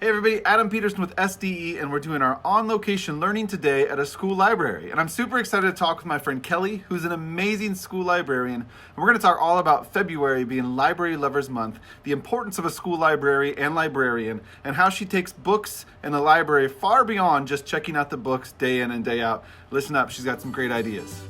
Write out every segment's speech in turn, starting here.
Hey everybody, Adam Peterson with SDE, and we're doing our on-location learning today at a school library. And I'm super excited to talk with my friend Kelly, who's an amazing school librarian. And we're going to talk all about February being Library Lovers Month, the importance of a school library and librarian, and how she takes books in the library far beyond just checking out the books day in and day out. Listen up, she's got some great ideas.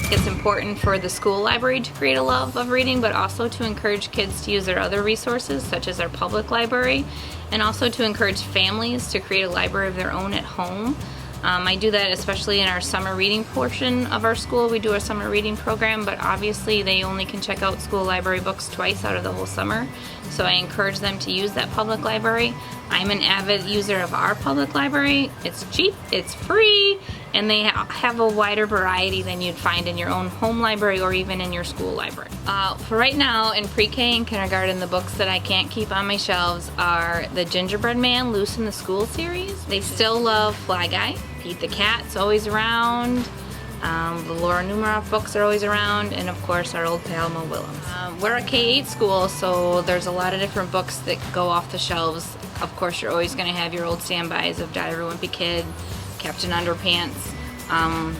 It's important for the school library to create a love of reading, but also to encourage kids to use their other resources, such as our public library, and also to encourage families to create a library of their own at home. I do that especially in our summer reading portion of our school. We do a summer reading program, but obviously they only can check out school library books twice out of the whole summer. So I encourage them to use that public library. I'm an avid user of our public library. It's cheap, it's free, and they have a wider variety than you'd find in your own home library or even in your school library. For right now, in pre-K and kindergarten, the books that I can't keep on my shelves are the Gingerbread Man Loose in the School series. They still love Fly Guy. Pete the Cat's always around. The Laura Numeroff books are always around, and of course our old pal Mo Willems. We're a K-8 school, so there's a lot of different books that go off the shelves. Of course, you're always going to have your old standbys of Diary of a Wimpy Kid, Captain Underpants.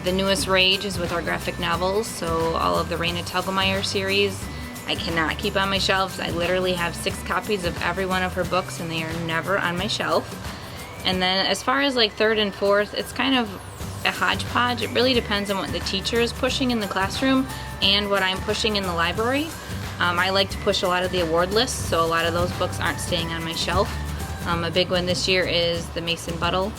The newest rage is with our graphic novels, so all of the Raina Telgemeier series I cannot keep on my shelves. I literally have 6 copies of every one of her books, and they are never on my shelf. And then as far as like 3rd and 4th, it's kind of a hodgepodge. It really depends on what the teacher is pushing in the classroom and what I'm pushing in the library. I like to push a lot of the award lists, so a lot of those books aren't staying on my shelf. A big one this year is the Mason Buttle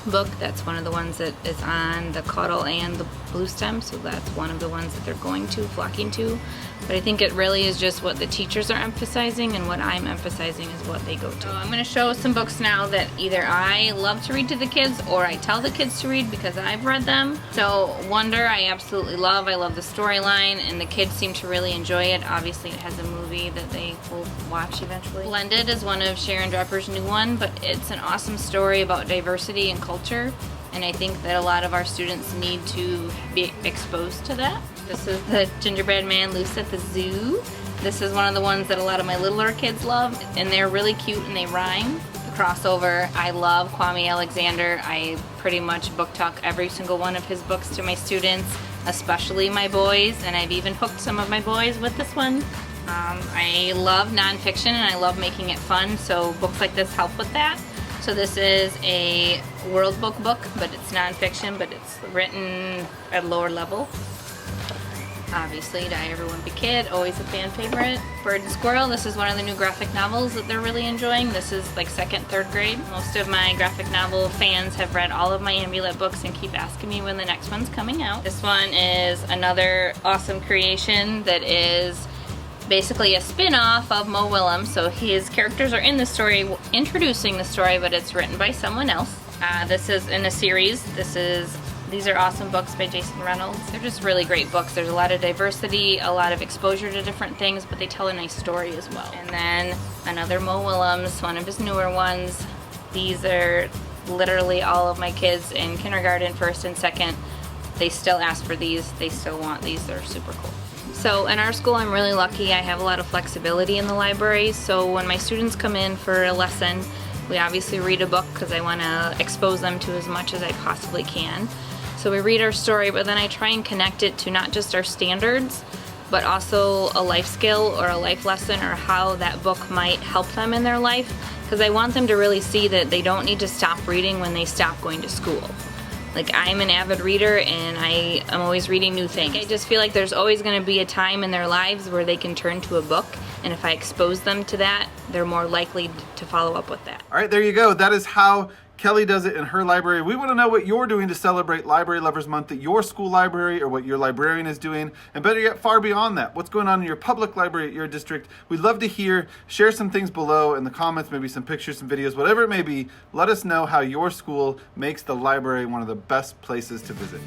book. That's one of the ones that is on the Caudle and the Blue Stem, so that's one of the ones that they're flocking to. But I think it really is just what the teachers are emphasizing, and what I'm emphasizing is what they go to. So I'm going to show some books now that either I love to read to the kids or I tell the kids to read because I've read them. So Wonder I absolutely love. I love the storyline, and the kids seem to really enjoy it. Obviously it has a movie that they will watch eventually. Blended is one of Sharon Draper's new one, but it's an awesome story about diversity and culture, and I think that a lot of our students need to be exposed to that. This is the Gingerbread Man Loose at the Zoo. This is one of the ones that a lot of my littler kids love, and they're really cute and they rhyme. The crossover, I love Kwame Alexander. I pretty much book talk every single one of his books to my students, especially my boys, and I've even hooked some of my boys with this one. I love nonfiction and I love making it fun, so books like this help with that. So this is a World Book book, but it's nonfiction, but it's written at a lower level. Obviously, Diary of a Wimpy Kid, always a fan favorite. Bird and Squirrel, this is one of the new graphic novels that they're really enjoying. This is like 2nd, 3rd grade. Most of my graphic novel fans have read all of my Amulet books and keep asking me when the next one's coming out. This one is another awesome creation that is basically a spin-off of Mo Willems, so his characters are in the story, introducing the story, but it's written by someone else. This is in a series. These are awesome books by Jason Reynolds. They're just really great books. There's a lot of diversity, a lot of exposure to different things, but they tell a nice story as well. And then another Mo Willems, one of his newer ones. These are literally all of my kids in kindergarten, 1st and 2nd. They still ask for these. They still want these. They're super cool. So in our school, I'm really lucky. I have a lot of flexibility in the library. So when my students come in for a lesson, we obviously read a book because I want to expose them to as much as I possibly can. So we read our story, but then I try and connect it to not just our standards, but also a life skill or a life lesson, or how that book might help them in their life, because I want them to really see that they don't need to stop reading when they stop going to school. Like, I'm an avid reader and I am always reading new things. I just feel like there's always going to be a time in their lives where they can turn to a book, and if I expose them to that, they're more likely to follow up with that. All right, there you go. That is how Kelly does it in her library. We want to know what you're doing to celebrate Library Lovers Month at your school library, or what your librarian is doing, and better yet, far beyond that, what's going on in your public library at your district. We'd love to hear. Share some things below in the comments, maybe some pictures, some videos, whatever it may be. Let us know how your school makes the library one of the best places to visit.